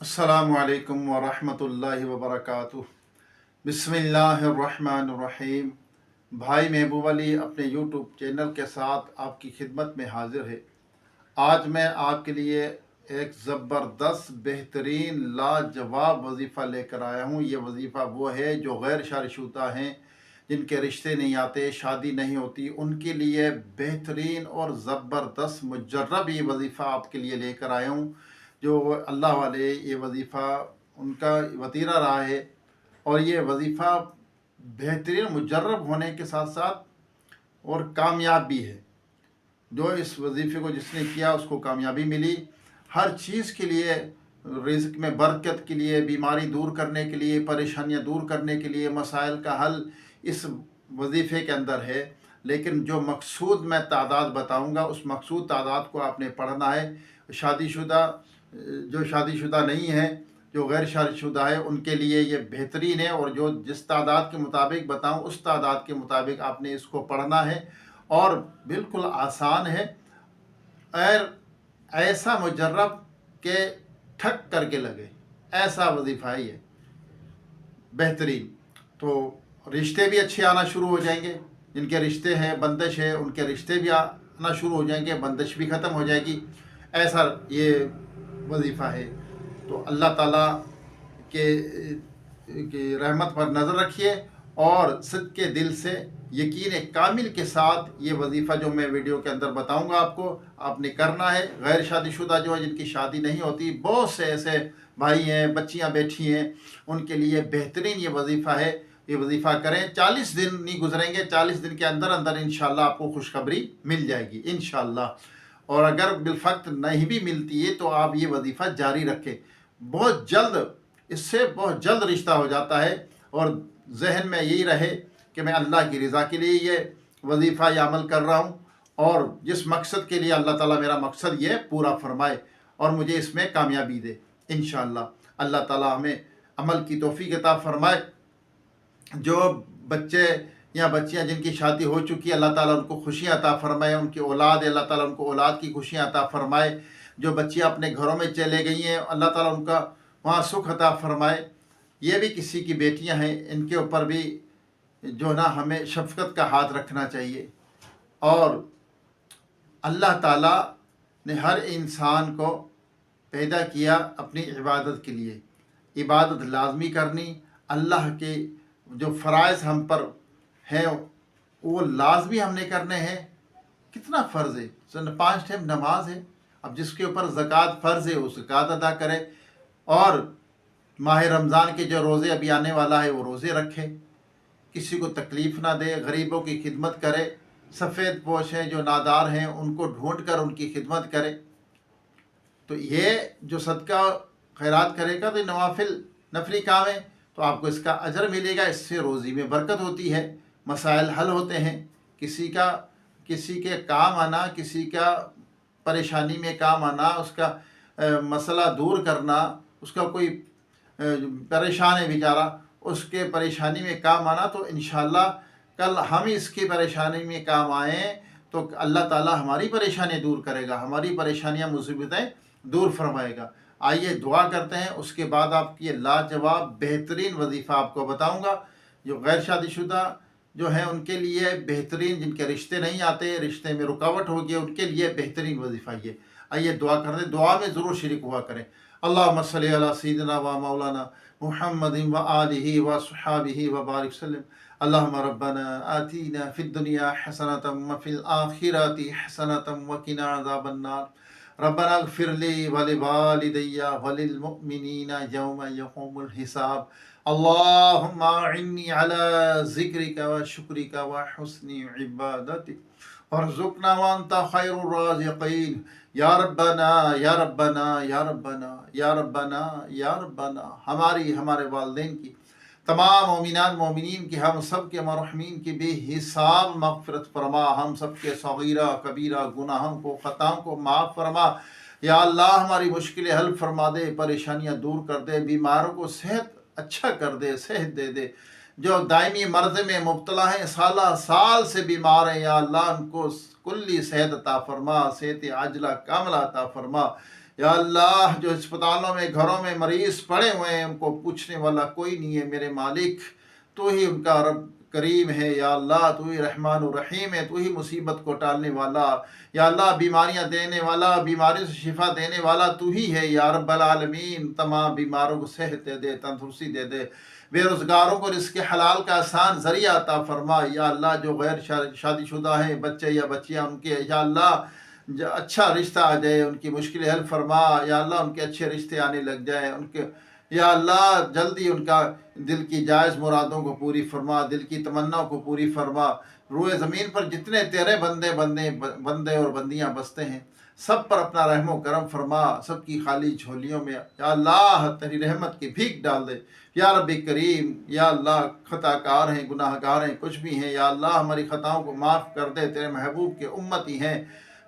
अस्सलामु अलैकुम व रहमतुल्लाहि व बरकातुहू। बिस्मिल्लाहिर्रहमानिर्रहीम। भाई महबूब अली अपने यूट्यूब चैनल के साथ आपकी खिदमत में हाजिर है। आज मैं आपके लिए एक ज़बरदस्त बेहतरीन लाजवाब वजीफ़ा लेकर आया हूँ। ये वजीफ़ा वो है जो गैर शादीशुदा हैं, जिनके रिश्ते नहीं आते, शादी नहीं होती, उनके लिए बेहतरीन और ज़बरदस्त मुजर्रब ये वजीफ़ा आपके लिए लेकर आया हूँ। जो अल्लाह वाले ये वजीफ़ा उनका वतीरा रहा है और ये वजीफ़ा बेहतरीन मुजर्रब होने के साथ साथ और कामयाब भी है। जो इस वजीफ़े को जिसने किया उसको कामयाबी मिली। हर चीज़ के लिए, रिज़्क़ में बरकत के लिए, बीमारी दूर करने के लिए, परेशानियां दूर करने के लिए, मसाइल का हल इस वजीफ़े के अंदर है। लेकिन जो मकसूद मैं तादाद बताऊंगा उस मकसूद तादाद को आपने पढ़ना है। शादीशुदा, जो शादीशुदा नहीं है, जो गैर शादीशुदा है, उनके लिए ये बेहतरीन है। और जो जिस तादाद के मुताबिक बताऊं उस तादाद के मुताबिक आपने इसको पढ़ना है और बिल्कुल आसान है और ऐसा मुजर्रब के ठक करके लगे, ऐसा वजीफ़ा है ये बेहतरीन। तो रिश्ते भी अच्छे आना शुरू हो जाएंगे। जिनके रिश्ते हैं, बंदिश है, उनके रिश्ते भी आना शुरू हो जाएंगे, बंदिश भी ख़त्म हो जाएगी। ऐसा ये वजीफ़ा है। तो अल्लाह ताला के रहमत पर नज़र रखिए और सच्चे दिल से यकीन कामिल के साथ ये वजीफ़ा जो मैं वीडियो के अंदर बताऊंगा आपको, आपने करना है। गैर शादीशुदा जो है, जिनकी शादी नहीं होती, बहुत से ऐसे भाई हैं, बच्चियां बैठी हैं, उनके लिए बेहतरीन ये वजीफ़ा है। ये वजीफ़ा करें, 40 दिन नहीं गुजरेंगे, 40 दिन के अंदर अंदर इंशाअल्लाह आपको खुशखबरी मिल जाएगी इंशाअल्लाह। और अगर बिलफक्त नहीं भी मिलती है तो आप ये वजीफ़ा जारी रखें। बहुत जल्द, इससे बहुत जल्द रिश्ता हो जाता है। और जहन में यही रहे कि मैं अल्लाह की रज़ा के लिए ये वजीफ़ा या अमल कर रहा हूँ और जिस मकसद के लिए अल्लाह ताला मेरा मकसद ये पूरा फरमाए और मुझे इसमें कामयाबी दे इंशाअल्लाह। अल्लाह ताला हमें अमल की तौफीक अता फरमाए। जो बच्चे या बच्चियां जिनकी शादी हो चुकी है, अल्लाह ताला उनको खुशियाँ अता फरमाए। उनकी औलाद है, अल्लाह ताला उनको औलाद की खुशियाँ अता फरमाए। जो बच्चियां अपने घरों में चले गई हैं, अल्लाह ताला उनका वहाँ सुख अता फरमाए। ये भी किसी की बेटियां हैं, इनके ऊपर भी जो ना हमें शफ़क़त का हाथ रखना चाहिए। और अल्लाह ताला ने हर इंसान को पैदा किया अपनी इबादत के लिए। इबादत लाजमी करनी, अल्लाह के जो फ़राइज़ हम पर हैं वो लाजमी हमने करने हैं। कितना फ़र्ज़ है, 5 टाइम नमाज है। अब जिसके ऊपर ज़कात फ़र्ज़ है वो ज़कात अदा करे और माह रमज़ान के जो रोज़े अभी आने वाला है वो रोज़े रखे, किसी को तकलीफ़ ना दे, गरीबों की खिदमत करे, सफ़ेद पोश हैं जो नादार हैं उनको ढूंढ कर उनकी खिदमत करे। तो ये जो सदका खैरात करेगा तो नवाफिल नफली काम है, तो आपको इसका अजर मिलेगा। इससे रोज़ी में बरकत होती है, मसाइल हल होते हैं। किसी के काम आना, किसी का परेशानी में काम आना, उसका मसला दूर करना, उसका कोई परेशान है बेचारा, उसके परेशानी में काम आना, तो इंशाअल्लाह कल हम इसकी परेशानी में काम आएँ तो अल्लाह ताला हमारी परेशानियाँ दूर करेगा, हमारी परेशानियाँ मुसीबतें दूर फरमाएगा। आइए दुआ करते हैं, उसके बाद आपकी ये लाजवाब बेहतरीन वजीफ़ा आपको बताऊंगा। जो गैर शादीशुदा जो हैं उनके लिए बेहतरीन, जिनके रिश्ते नहीं आते, रिश्ते में रुकावट हो गई, उनके लिए बेहतरीन वजीफ़ा ये। आइए दुआ करते हैं, दुआ में ज़रूर शरीक हुआ करें। अल्लाहुम्मा सल्ली अला सय्यिदिना व मौलाना मुहम्मदिन व आलिहि व अस्हाबिहि व बारिक वसल्लम। अल्लाहुम्मा रब्बना आतीना फिद दुनिया हसनतम व फिल आखिरति हसनतम व किना अज़ाबन नार। रब्बना इग़फिर ली व लिवालिदैया व लिलमुमिनीना यौमा यक़ूमुल हिसाब। अल्लाहुम्मा अइन्नी अला ज़िक्रिका व शुक्रिका व हुस्नि इबादतिक वरज़ुक़ना व अंता खैरुर राज़िक़ीन। या रब्बना या रब्बना या रब्बना या रब्बना या रब्बना। हमारी, हमारे वालिदैन की, तमाम मोमिनात मोमिनीन की, हम सब के मरहूमीन की बेहिसाब मग़फ़िरत फरमा। हम सब के सगीरा कबीरा गुनाहों को, ख़ताओं को माफ़ फरमा। या अल्लाह हमारी मुश्किलें हल फरमा दे, परेशानियाँ दूर कर दे, बीमारों को सेहत अच्छा कर दे, सेहत दे दे। जो दायमी मर्ज़ में मुब्तला हैं, साला साल से बीमार हैं, या अल्लाह उनको कुल्ली सेहत अता फरमा, सेहत आजला कामला अता फरमा। या अल्लाह जो अस्पतालों में घरों में मरीज़ पड़े हुए हैं उनको पूछने वाला कोई नहीं है मेरे मालिक, तो ही उनका रब करीम है। या अल्लाह तू ही रहमान और रहीम है, तू ही मुसीबत को टालने वाला। या अल्लाह बीमारियां देने वाला, बीमारी से शिफा देने वाला तू ही है। या रब्बल आलमीन तमाम बीमारों को सेहत दे, तंदुरुस्ती दे, बेरोज़गारों को रिज़्क़ हलाल का आसान ज़रिया अता फरमा। या अल्लाह जो गैर शादीशुदा हैं बच्चे या बच्चियाँ उनके या अल्लाह अच्छा रिश्ता आ जाए, उनकी मुश्किल हल फरमा। या अल्लाह उनके अच्छे रिश्ते आने लग जाए उनके। या अल्लाह जल्दी उनका दिल की जायज़ मुरादों को पूरी फरमा, दिल की तमन्नाओं को पूरी फरमा। रूए ज़मीन पर जितने तेरे बंदे और बंदियाँ बसते हैं सब पर अपना रहमो करम फरमा, सबकी खाली झोलियों में या अल्लाह तेरी रहमत की भीख डाल दे। या रब्बी करीम, या अल्लाह खताकार हैं, गुनाहगार हैं, कुछ भी हैं, या अल्लाह हमारी ख़ताओं को माफ़ कर दे, तेरे महबूब के उम्मती हैं।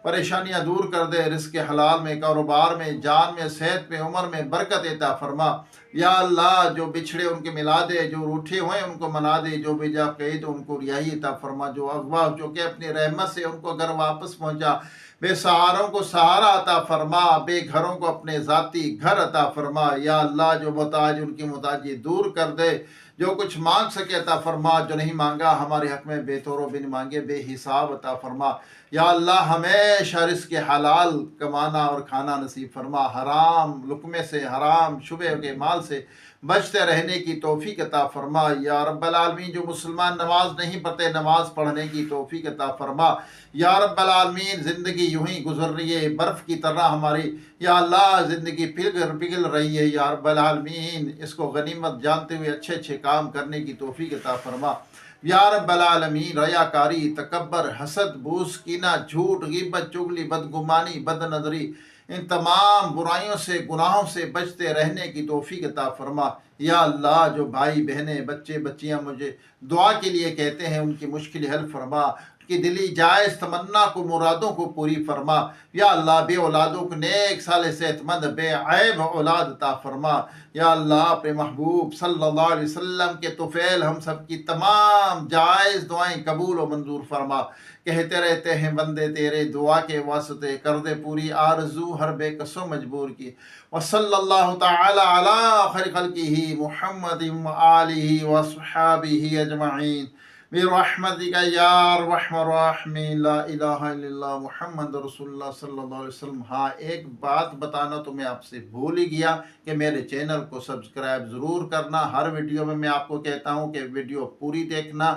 परेशानियां दूर कर दे, रिज़्क़ हलाल में, कारोबार में, जान में, सेहत में, उम्र में बरकत अता फरमा। या अल्लाह जो बिछड़े उनके मिला दे, जो रूठे हुए उनको मना दे, जो बेजा कैद उनको रिहाई अता फरमा, जो अगवा हो चुके अपनी रहमत से उनको घर वापस पहुंचा। बेसहारों को सहारा अता फरमा, बेघरों को अपने ज़ाती घर अता फरमा। या अल्लाह जो मोहताज उनकी मोहताजी दूर कर दे, जो कुछ मांग सके अता फरमा, जो नहीं मांगा हमारे हक में बेतौर बिन मांगे बेहिसाब अता फरमा। या अल्लाह हमेशा रिज़्क़ हलाल कमाना और खाना नसीब फरमा, हराम लुक़मे से, हराम शुबे के माल से बचते रहने की तौफीक अता फरमा। या रब्बल आलमीन जो मुसलमान नमाज नहीं पढ़ते नमाज पढ़ने की तौफीक अता फरमा। या रब्बल आलमीन ज़िंदगी यूं ही गुजर रही है बर्फ़ की तरह हमारी, या अल्लाह ज़िंदगी पिघल रही है। या रब्बल आलमीन इसको गनीमत जानते हुए अच्छे अच्छे काम करने की तौफीक अता फरमा। या रब्बल आलमीन रयाकारी, तकब्बर, हसद, बूस, कीना, झूठ, ग़ीबत, चुगली, बदगुमानी, बदनज़री, इन तमाम बुराइयों से, गुनाहों से बचते रहने की तौफीक अता फरमा। या अल्लाह जो भाई बहनें, बच्चे बच्चियां मुझे दुआ के लिए कहते हैं उनकी मुश्किल हल फरमा, कि दिली जायज़ तमन्ना को, मुरादों को पूरी फरमा। या अल्लाह बे औलादों को नेक साले सेहतमंद बेऐब औलाद अता फरमा। या अल्लाह अपने महबूब सल्लल्लाहु अलैहि वसल्लम के तुफ़ैल हम सब की तमाम जायज़ दुआएं कबूल और मंजूर फरमा। कहते रहते हैं बंदे तेरे दुआ के वास्ते, कर दे पूरी आरज़ू हर बेकसो मजबूर की। व सल्लल्लाहु तआला अला खैर खल्क़िही मुहम्मदिन व आलिही व अस्हाबिही अजमईन बिरहमतिका या अरहमर राहिमीन ला इलाहा इल्लल्लाह मुहम्मद रसूलुल्लाह सल्लल्लाहु अलैहि वसल्लम। हाँ, एक बात बताना तो मैं आपसे भूल ही गया कि मेरे चैनल को सब्सक्राइब ज़रूर करना। हर वीडियो में मैं आपको कहता हूँ कि वीडियो पूरी देखना,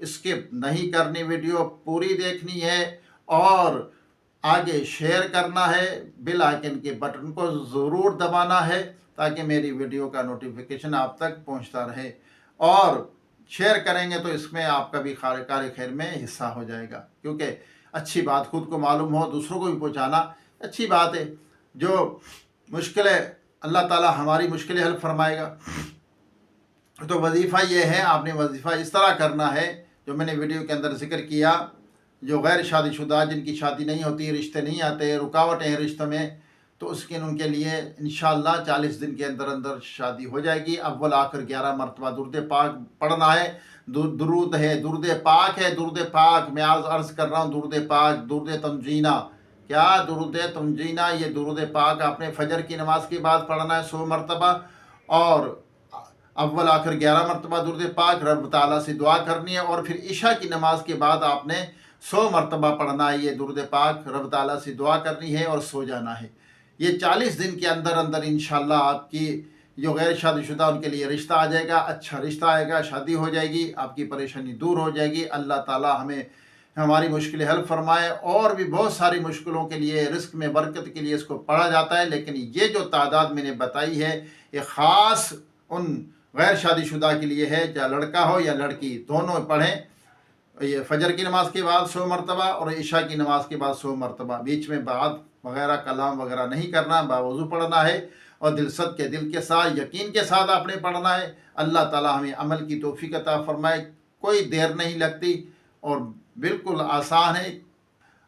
स्किप नहीं करनी, वीडियो पूरी देखनी है और आगे शेयर करना है, बेल आइकन के बटन को ज़रूर दबाना है ताकि मेरी वीडियो का नोटिफिकेशन आप तक पहुँचता रहे। और शेयर करेंगे तो इसमें आपका भी कार्य खैर में हिस्सा हो जाएगा, क्योंकि अच्छी बात खुद को मालूम हो दूसरों को भी पहुंचाना अच्छी बात है। जो मुश्किलें अल्लाह ताला हमारी मुश्किलें हल फरमाएगा। तो वजीफ़ा ये है, आपने वजीफ़ा इस तरह करना है जो मैंने वीडियो के अंदर जिक्र किया। जो गैर शादीशुदा जिनकी शादी नहीं होती, रिश्ते नहीं आते, रुकावटें हैं रिश्तों में, तो उसके उनके लिए इंशाअल्लाह 40 दिन के अंदर अंदर शादी हो जाएगी। अव्वल आखिर 11 मरतबा दुरूद पाक पढ़ना है। दुरूद है, दुरूद पाक है, दुरूद पाक मैं आज अर्ज़ कर रहा हूँ। दुरूद पाक, दुरूद तंजीना, क्या दुरूद तंजीना, ये दुरूद पाक आपने फजर की नमाज के बाद पढ़ना है 100 मरतबा, और अव्वल आखिर 11 मरतबा दुरूद पाक रब ताला से दुआ करनी है, और फिर इशा की नमाज के बाद आपने 100 मरतबा पढ़ना है। ये दुरूद पाक रब ताला से दुआ करनी है और सो जाना है। ये 40 दिन के अंदर अंदर इंशाअल्लाह आपकी जो गैर शादीशुदा उनके लिए रिश्ता आ जाएगा, अच्छा रिश्ता आएगा, शादी हो जाएगी, आपकी परेशानी दूर हो जाएगी। अल्लाह ताला हमें हमारी मुश्किलें हल फरमाए। और भी बहुत सारी मुश्किलों के लिए, रिस्क में बरकत के लिए इसको पढ़ा जाता है, लेकिन ये जो तादाद मैंने बताई है ये ख़ास उन गैर शादीशुदा के लिए है, चाहे लड़का हो या लड़की, दोनों पढ़ें। ये फजर की नमाज के बाद 100 मरतबा और इशा की नमाज के बाद 100 मरतबा, बीच में बात वगैरह कलाम वगैरह नहीं करना, बावजू पढ़ना है और दिल के साथ यकीन के साथ आपने पढ़ना है। अल्लाह ताला हमें अमल की तौफीक अता फरमाए। कोई देर नहीं लगती और बिल्कुल आसान है।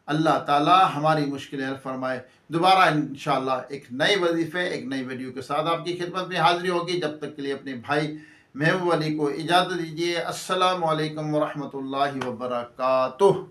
अल्लाह ताला हमारी मुश्किलें हल फरमाए। दोबारा इंशाअल्लाह एक नए वजीफ़े, एक नई वीडियो के साथ आपकी खिदमत में हाज़िरी होगी। जब तक के लिए अपने भाई महबूब अली को इजाज़त दीजिए। अस्सलामु अलैकुम व रहमतुल्लाहि व बरकातुहू।